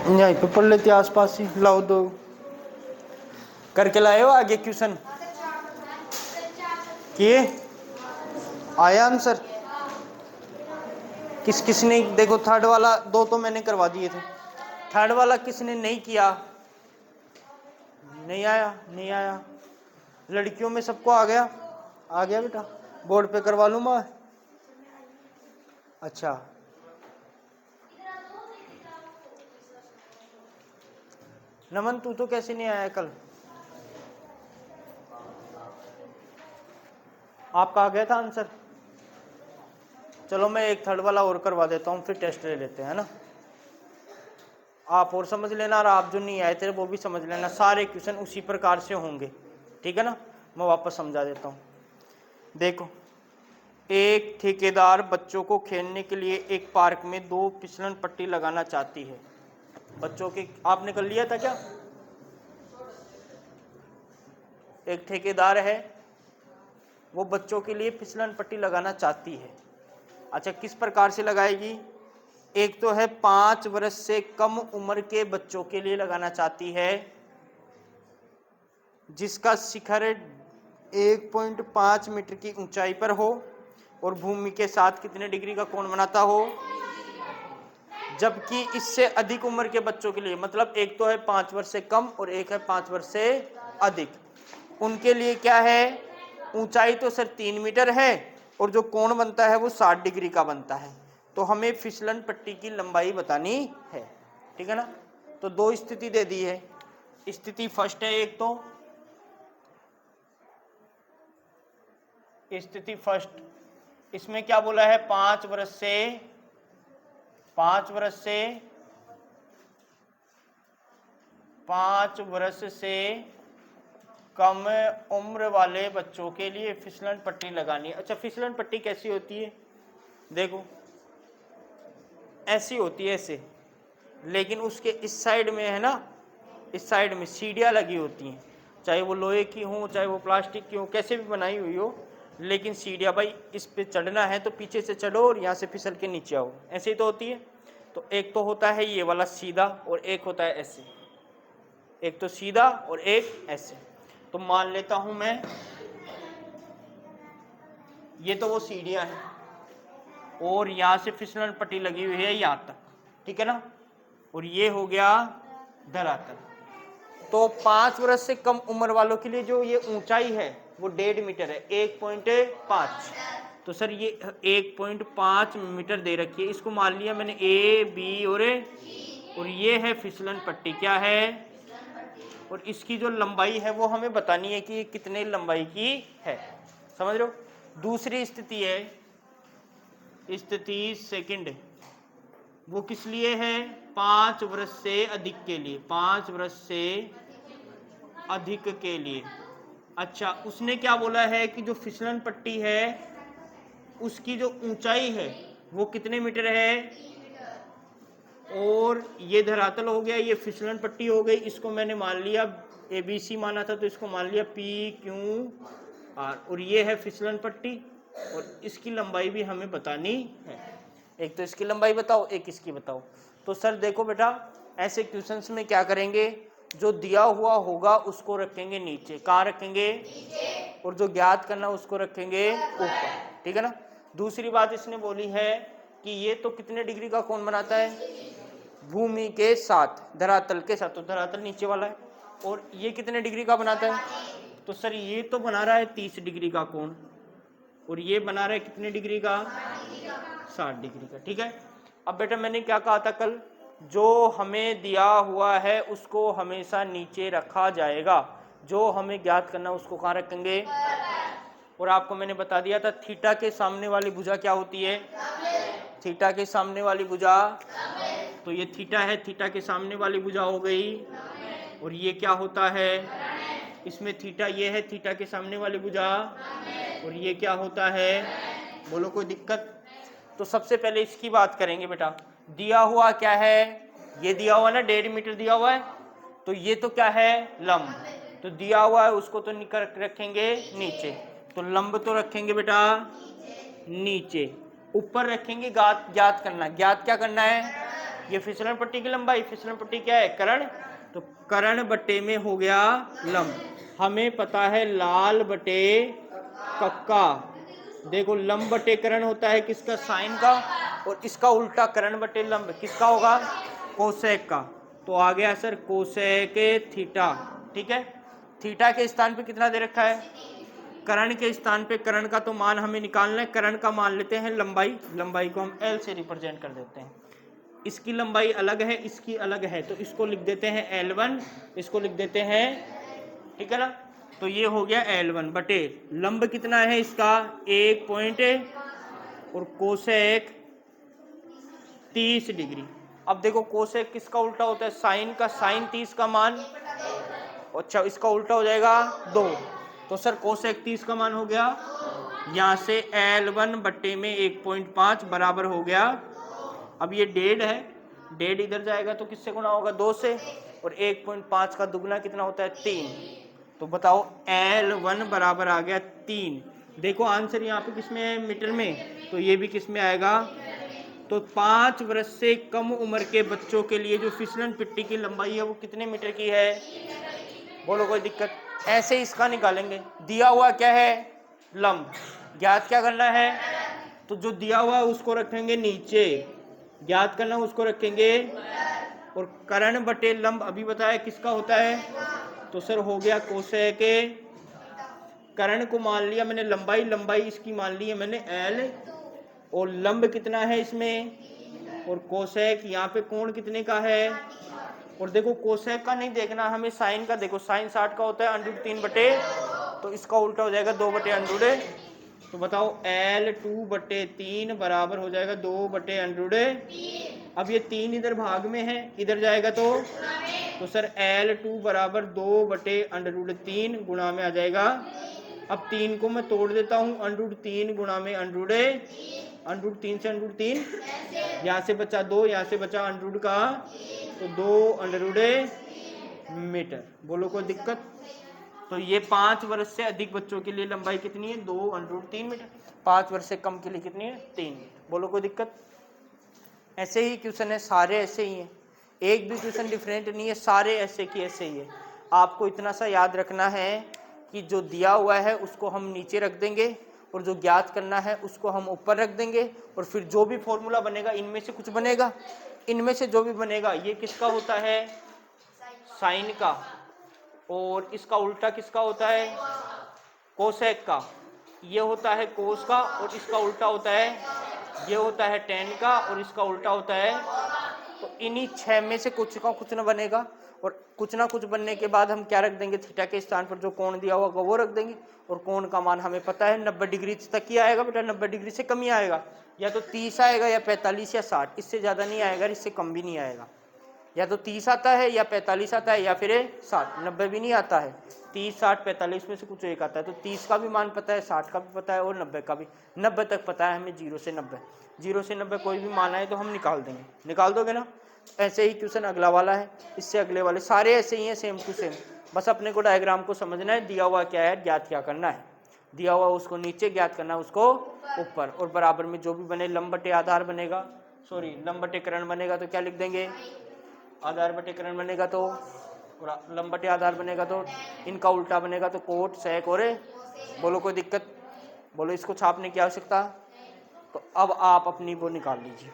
यहीं पे पढ़ लेते आसपास ही। लाओ दो करके लाए हो आगे क्वेश्चन किए आया आंसर। किस किसने देखो थर्ड वाला दो तो मैंने करवा दिए थे, थर्ड वाला किसने नहीं किया? नहीं आया, नहीं आया। लड़कियों में सबको आ गया? आ गया बेटा, बोर्ड पे करवा लूँ मैं? अच्छा नमन तू तो कैसे नहीं आया कल? आपका आ गया था आंसर? चलो मैं एक थर्ड वाला और करवा देता हूँ, फिर टेस्ट ले लेते हैं ना। आप और समझ लेना और आप जो नहीं आए थे वो भी समझ लेना, सारे क्वेश्चन उसी प्रकार से होंगे, ठीक है ना। मैं वापस समझा देता हूँ। देखो, एक ठेकेदार बच्चों को खेलने के लिए एक पार्क में 2 फिसलन पट्टी लगाना चाहती है। बच्चों की आपने कर लिया था क्या? एक ठेकेदार है, वो बच्चों के लिए फिसलन पट्टी लगाना चाहती है। अच्छा किस प्रकार से लगाएगी? एक तो है 5 वर्ष से कम उम्र के बच्चों के लिए लगाना चाहती है, जिसका शिखर 1.5 मीटर की ऊंचाई पर हो और भूमि के साथ कितने डिग्री का कोण बनाता हो। जबकि इससे अधिक उम्र के बच्चों के लिए, मतलब एक तो है 5 वर्ष से कम और एक है 5 वर्ष से अधिक, उनके लिए क्या है? ऊंचाई तो सर 3 मीटर है और जो कोण बनता है वो 60 डिग्री का बनता है। तो हमें फिसलन पट्टी की लंबाई बतानी है, ठीक है ना। तो 2 स्थिति दे दी है। स्थिति फर्स्ट है, एक तो स्थिति फर्स्ट, इसमें क्या बोला है? 5 वर्ष से कम उम्र वाले बच्चों के लिए फिसलन पट्टी लगानी है। अच्छा फिसलन पट्टी कैसी होती है? देखो ऐसी होती है, ऐसे, लेकिन उसके इस साइड में है ना, इस साइड में सीढ़ियाँ लगी होती हैं, चाहे वो लोहे की हो चाहे वो प्लास्टिक की हो, कैसे भी बनाई हुई हो, लेकिन सीढ़ियाँ भाई इस पे चढ़ना है तो पीछे से चढ़ो और यहाँ से फिसल के नीचे आओ, ऐसे ही तो होती है। तो एक तो होता है ये वाला सीधा और एक होता है ऐसे, एक तो सीधा और एक ऐसे। तो मान लेता हूं मैं ये तो वो सीढ़ियां हैं और यहां से फिसलन पट्टी लगी हुई है यहां तक, ठीक है ना, और ये हो गया धरातल। तो 5 वर्ष से कम उम्र वालों के लिए जो ये ऊंचाई है वो 1.5 मीटर है, 1.5। तो सर ये 1.5 मीटर दे रखी है, इसको मान लिया मैंने ए बी और ये है फिसलन पट्टी, क्या है? और इसकी जो लंबाई है वो हमें बतानी है कि ये कितने लंबाई की है, समझ रहे हो। दूसरी स्थिति है, स्थिति सेकंड, वो किस लिए है? 5 वर्ष से अधिक के लिए, 5 वर्ष से अधिक के लिए। अच्छा उसने क्या बोला है कि जो फिसलन पट्टी है उसकी जो ऊंचाई है वो कितने मीटर है? और ये धरातल हो गया, ये फिसलन पट्टी हो गई, इसको मैंने मान लिया ABC माना था तो इसको मान लिया PQR, और ये है फिसलन पट्टी और इसकी लंबाई भी हमें बतानी है। एक तो इसकी लंबाई बताओ, एक इसकी बताओ। तो सर देखो बेटा, ऐसे क्वेश्चंस में क्या करेंगे, जो दिया हुआ होगा उसको रखेंगे नीचे, कहाँ रखेंगे? नीचे। और जो ज्ञात करना उसको रखेंगे ऊपर, ठीक है ना। दूसरी बात इसने बोली है कि ये तो कितने डिग्री का कोण बनाता है? भूमि के साथ, धरातल के साथ, तो धरातल नीचे वाला है, और ये कितने डिग्री का बनाता है? तो सर ये तो बना रहा है 30 डिग्री का कोण और ये बना रहा है कितने डिग्री का? 60 डिग्री का, ठीक है। अब बेटा मैंने क्या कहा था कल, जो हमें दिया हुआ है उसको हमेशा नीचे रखा जाएगा, जो हमें ज्ञात करना उसको कहाँ रखेंगे? और आपको मैंने बता दिया था थीटा के सामने वाली भुजा क्या होती है? थीटा के सामने वाली भुजा, तो ये थीटा है, थीटा के सामने वाली भुजा हो गई, और ये क्या होता है? इसमें थीटा ये है, थीटा के सामने वाली भुजा, और ये क्या होता है? बोलो कोई दिक्कत? तो सबसे पहले इसकी बात करेंगे बेटा, दिया हुआ क्या है? ये दिया हुआ ना 1.5 मीटर दिया हुआ है, तो ये तो क्या है? लंब, तो दिया हुआ है उसको तो रखेंगे नीचे, तो लंब तो रखेंगे बेटा नीचे, ऊपर रखेंगे ज्ञात करना। ज्ञात क्या करना है? ये फिसलन पट्टी की लंबाई, फिसलन पट्टी क्या है, कर्ण, तो कर्ण बटे में हो गया लंब। हमें पता है लाल बटे कक्का, देखो लंब बटे कर्ण होता है किसका, साइन का, और इसका उल्टा कर्ण बटे लंब किसका होगा, कोसेक का। तो आ गया सर कोसेक थीटा, ठीक है। थीटा के स्थान पे कितना दे रखा है, कर्ण के स्थान पे कर्ण का तो मान हमें निकालना है, कर्ण का मान लेते हैं लंबाई, लंबाई को हम L से रिप्रेजेंट कर देते हैं। इसकी लंबाई अलग है, इसकी अलग है, तो इसको लिख देते हैं L1, इसको लिख देते हैं, ठीक है ना। तो ये हो गया L1 बटे लंब कितना है इसका 1 पॉइंट और कोसेक 30 डिग्री। अब देखो कोसेक किसका उल्टा होता है, साइन का, साइन 30 का मान, अच्छा इसका उल्टा हो जाएगा 2, तो सर कोसेक 30 का मान हो गया, यहाँ से L1 बट्टे में 1.5 बराबर हो गया। अब ये डेढ़ है, डेढ़ इधर जाएगा तो किससे गुना होगा, 2 से, और 1.5 का दुगना कितना होता है 3, तो बताओ L1 बराबर आ गया 3। देखो आंसर यहाँ पे किस में है, मीटर में, तो ये भी किस में आएगा। तो 5 वर्ष से कम उम्र के बच्चों के लिए जो फिसलन पट्टी की लंबाई है वो कितने मीटर की है, बोलो कोई दिक्कत। ऐसे इसका निकालेंगे, दिया हुआ क्या है लंब, ज्ञात क्या करना है, तो जो दिया हुआ उसको रखेंगे नीचे, ज्ञात करना उसको रखेंगे, और कर्ण बटे लंब अभी बताया किसका होता है, तो सर हो गया कोसेक के, कर्ण को मान लिया मैंने लंबाई, लंबाई इसकी मान ली है मैंने L, और लंब कितना है इसमें, और कोसेक यहाँ पे कोण कितने का है, और देखो कोसेक का नहीं देखना हमें, साइन का देखो, साइन 60 का होता है √3 बटे, तो इसका उल्टा हो जाएगा 2 बटे √, तो बताओ L2 बटे 3 बराबर हो जाएगा 2 बटे √। अब ये 3 इधर भाग में है, इधर जाएगा तो सर L2 बराबर 2 बटे √3 गुणा में आ जाएगा। अब 3 को मैं तोड़ देता हूँ, √3 गुणा में √3 से √3, यहाँ से बचा 2, यहाँ से बचा √ का, तो 2 मीटर, बोलो कोई दिक्कत। तो ये 5 वर्ष से अधिक बच्चों के लिए लंबाई कितनी है, 2 √3 मीटर, 5 वर्ष से कम के लिए कितनी है 3, बोलो कोई दिक्कत। ऐसे ही क्वेश्चन है, सारे ऐसे ही हैं, एक भी क्वेश्चन डिफरेंट नहीं है, सारे ऐसे की ऐसे ही है। आपको इतना सा याद रखना है कि जो दिया हुआ है उसको हम नीचे रख देंगे, और जो ज्ञात करना है उसको हम ऊपर रख देंगे, और फिर जो भी फॉर्मूला बनेगा इनमें से कुछ बनेगा, इनमें से जो भी बनेगा ये किसका होता है, साइन का, और इसका उल्टा किसका होता है, कोसेक का, ये होता है कोस का, और इसका उल्टा होता है, ये होता है टेन का, और इसका उल्टा होता है, तो इन्हीं 6 में से कुछ का कुछ ना बनेगा, और कुछ ना कुछ बनने के बाद हम क्या रख देंगे, थीटा के स्थान पर जो कोण दिया होगा वो रख देंगे, और कोण का मान हमें पता है 90 डिग्री तक ही आएगा बेटा, 90 डिग्री से कम ही आएगा, या तो 30 आएगा या 45 या 60, इससे ज़्यादा नहीं आएगा, इससे कम भी नहीं आएगा, या तो 30 आता है या 45 आता है या फिर 60, 90 भी नहीं आता है, 30 60 45 में से कुछ एक आता है। तो 30 का भी मान पता है, 60 का भी पता है, और 90 का भी, 90 तक पता है हमें, 0 से 90, 0 से 90 कोई भी मान आए तो हम निकाल देंगे, निकाल दोगे ना। ऐसे ही क्वेश्चन अगला वाला है, इससे अगले वाले सारे ऐसे ही हैं, सेम टू सेम, बस अपने को डायग्राम को समझना है, दिया हुआ क्या है ज्ञात क्या करना है, दिया हुआ उसको नीचे, ज्ञात करना उसको ऊपर, और बराबर में जो भी बने, लंब बटे आधार बनेगा, सॉरी लंब बटे कर्ण बनेगा तो क्या लिख देंगे, आधार बटे कर्ण बनेगा तो, लंब बटे आधार बनेगा तो, इनका उल्टा बनेगा तो कोट सेक, और बोलो कोई दिक्कत, बोलो इसको छापने की आवश्यकता। तो अब आप अपनी वो निकाल लीजिए।